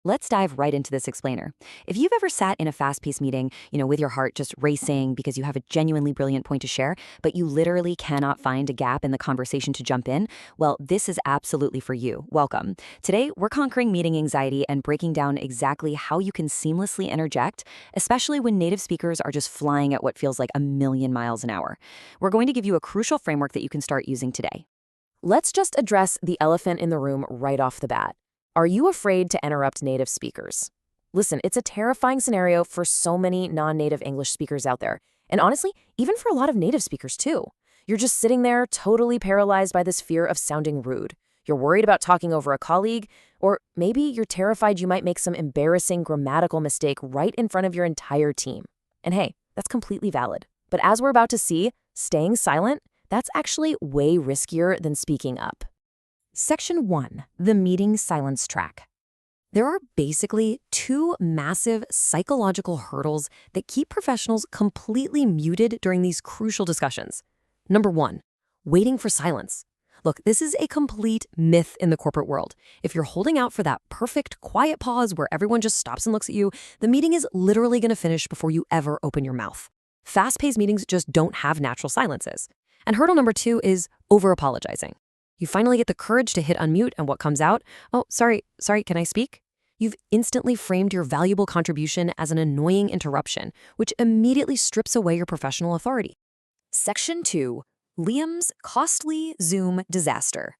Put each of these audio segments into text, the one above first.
Let's dive right into this explainer. If you've ever sat in a fast-paced meeting, with your heart just racing because you have a genuinely brilliant point to share, but you literally cannot find a gap in the conversation to jump in, well, this is absolutely for you. Welcome. Today, we're conquering meeting anxiety and breaking down exactly how you can seamlessly interject, especially when native speakers are just flying at what feels like a million miles an hour. We're going to give you a crucial framework that you can start using today. Let's just address the elephant in the room right off the bat. Are you afraid to interrupt native speakers? Listen, it's a terrifying scenario for so many non-native English speakers out there. And honestly, even for a lot of native speakers too. You're just sitting there totally paralyzed by this fear of sounding rude. You're worried about talking over a colleague, or maybe you're terrified you might make some embarrassing grammatical mistake right in front of your entire team. And hey, that's completely valid. But as we're about to see, staying silent, that's actually way riskier than speaking up. Section 1, the meeting silence track. There are basically two massive psychological hurdles that keep professionals completely muted during these crucial discussions. Number 1, waiting for silence. Look, this is a complete myth in the corporate world. If you're holding out for that perfect quiet pause where everyone just stops and looks at you, the meeting is literally going to finish before you ever open your mouth. Fast-paced meetings just don't have natural silences. And hurdle number 2 is over-apologizing. You finally get the courage to hit unmute, and what comes out? Oh, sorry, can I speak? You've instantly framed your valuable contribution as an annoying interruption, which immediately strips away your professional authority. Section 2, Liam's costly Zoom disaster.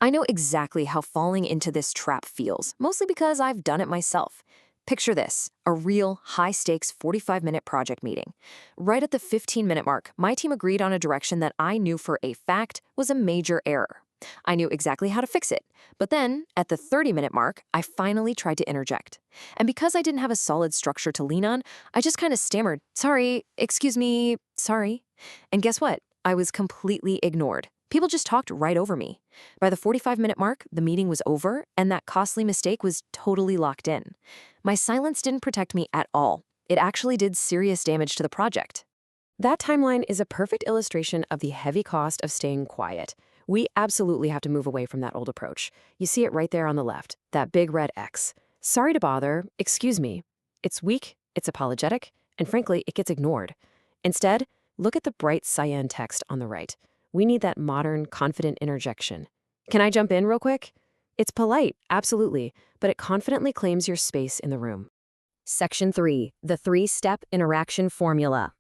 I know exactly how falling into this trap feels, mostly because I've done it myself. Picture this, a real high-stakes 45-minute project meeting. Right at the 15-minute mark, my team agreed on a direction that I knew for a fact was a major error. I knew exactly how to fix it. But then, at the 30-minute mark, I finally tried to interject. And because I didn't have a solid structure to lean on, I just kind of stammered, sorry, excuse me, sorry. And guess what? I was completely ignored. People just talked right over me. By the 45-minute mark, the meeting was over, and that costly mistake was totally locked in. My silence didn't protect me at all. It actually did serious damage to the project. That timeline is a perfect illustration of the heavy cost of staying quiet. We absolutely have to move away from that old approach. You see it right there on the left, that big red X. Sorry to bother, excuse me. It's weak, it's apologetic, and frankly, it gets ignored. Instead, look at the bright cyan text on the right. We need that modern, confident interjection. Can I jump in real quick? It's polite, absolutely, but it confidently claims your space in the room. Section 3, the 3-step interaction formula.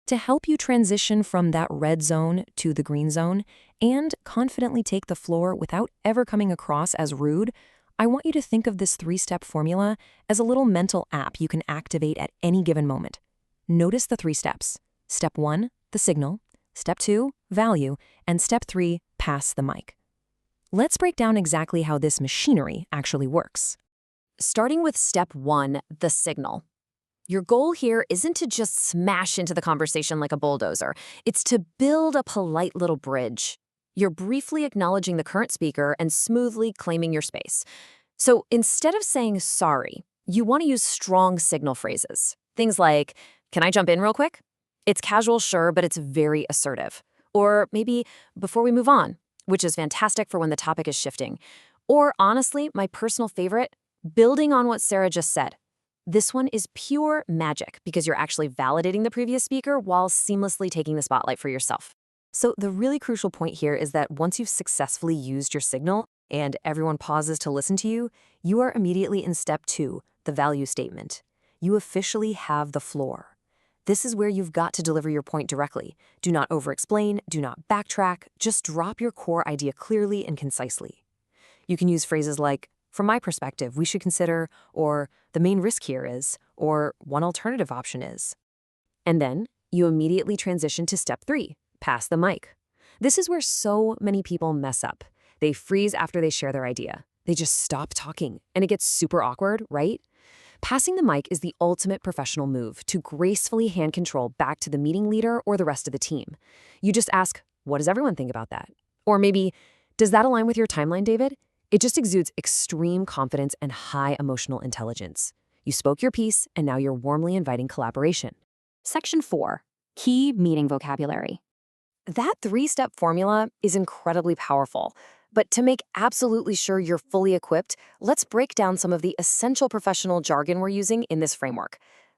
To help you transition from that red zone to the green zone and confidently take the floor without ever coming across as rude, I want you to think of this 3-step formula as a little mental app you can activate at any given moment. Notice the 3 steps. Step 1, the signal. Step 2, value. And step 3, pass the mic. Let's break down exactly how this machinery actually works. Starting with step 1, the signal. Your goal here isn't to just smash into the conversation like a bulldozer. It's to build a polite little bridge. You're briefly acknowledging the current speaker and smoothly claiming your space. So instead of saying sorry, you want to use strong signal phrases. Things like, can I jump in real quick? It's casual, sure, but it's very assertive. Or maybe, before we move on, which is fantastic for when the topic is shifting. Or honestly, my personal favorite, building on what Sarah just said. This one is pure magic because you're actually validating the previous speaker while seamlessly taking the spotlight for yourself. So the really crucial point here is that once you've successfully used your signal and everyone pauses to listen to you, you are immediately in step 2, the value statement. You officially have the floor. This is where you've got to deliver your point directly. Do not over-explain, do not backtrack, just drop your core idea clearly and concisely. You can use phrases like, from my perspective, we should consider, or the main risk here is, or one alternative option is. And then you immediately transition to step 3, pass the mic. This is where so many people mess up. They freeze after they share their idea. They just stop talking, and it gets super awkward, right? Passing the mic is the ultimate professional move to gracefully hand control back to the meeting leader or the rest of the team. You just ask, what does everyone think about that? Or maybe, does that align with your timeline, David? It just exudes extreme confidence and high emotional intelligence. You spoke your piece, and now you're warmly inviting collaboration. Section 4, key meeting vocabulary. That 3-step formula is incredibly powerful, But to make absolutely sure you're fully equipped, let's break down some of the essential professional jargon we're using in this framework.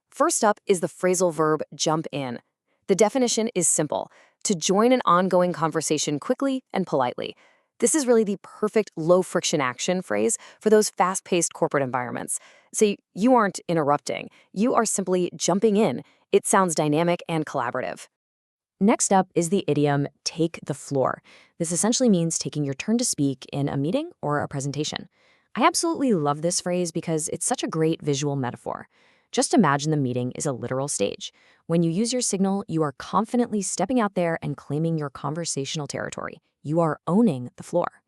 First up is the phrasal verb jump in. The definition is simple: to join an ongoing conversation quickly and politely. This is really the perfect low-friction action phrase for those fast-paced corporate environments. So you aren't interrupting, you are simply jumping in. It sounds dynamic and collaborative. Next up is the idiom take the floor. This essentially means taking your turn to speak in a meeting or a presentation. I absolutely love this phrase because it's such a great visual metaphor. Just imagine the meeting is a literal stage. When you use your signal, you are confidently stepping out there and claiming your conversational territory. You are owning the floor.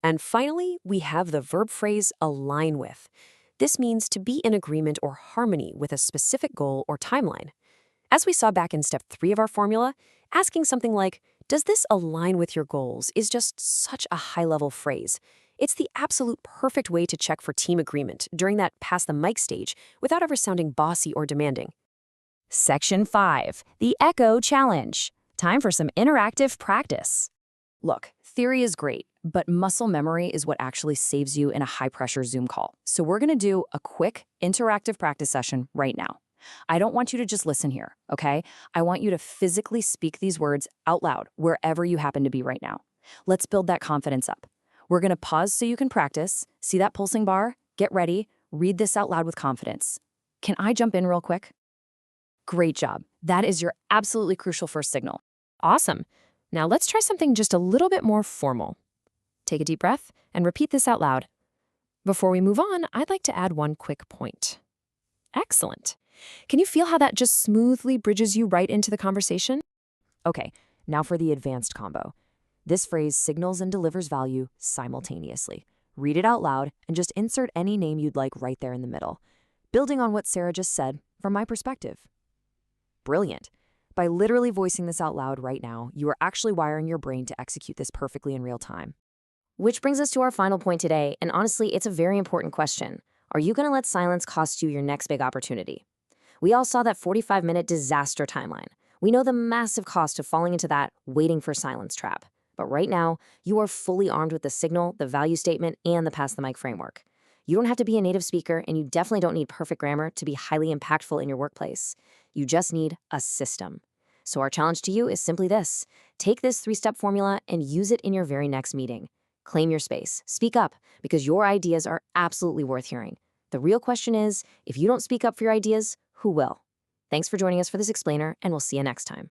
And finally, we have the verb phrase align with. This means to be in agreement or harmony with a specific goal or timeline. As we saw back in step 3 of our formula, asking something like, does this align with your goals, is just such a high-level phrase. It's the absolute perfect way to check for team agreement during that pass the mic stage without ever sounding bossy or demanding. Section 5, the Echo Challenge. Time for some interactive practice. Look, theory is great, but muscle memory is what actually saves you in a high-pressure Zoom call. So we're going to do a quick interactive practice session right now. I don't want you to just listen here, okay? I want you to physically speak these words out loud wherever you happen to be right now. Let's build that confidence up. We're going to pause so you can practice. See that pulsing bar? Get ready. Read this out loud with confidence. Can I jump in real quick? Great job. That is your absolutely crucial first signal. Awesome. Now let's try something just a little bit more formal. Take a deep breath and repeat this out loud. Before we move on, I'd like to add one quick point. Excellent. Can you feel how that just smoothly bridges you right into the conversation? Okay, now for the advanced combo. This phrase signals and delivers value simultaneously. Read it out loud and just insert any name you'd like right there in the middle. Building on what Sarah just said, from my perspective. Brilliant. By literally voicing this out loud right now, you are actually wiring your brain to execute this perfectly in real time. Which brings us to our final point today, and honestly, it's a very important question. Are you going to let silence cost you your next big opportunity? We all saw that 45-minute disaster timeline. We know the massive cost of falling into that waiting for silence trap. But right now, you are fully armed with the signal, the value statement, and the pass the mic framework. You don't have to be a native speaker, and you definitely don't need perfect grammar to be highly impactful in your workplace. You just need a system. So our challenge to you is simply this. Take this 3-step formula and use it in your very next meeting. Claim your space. Speak up, because your ideas are absolutely worth hearing. The real question is, if you don't speak up for your ideas, who will? Thanks for joining us for this explainer, and we'll see you next time.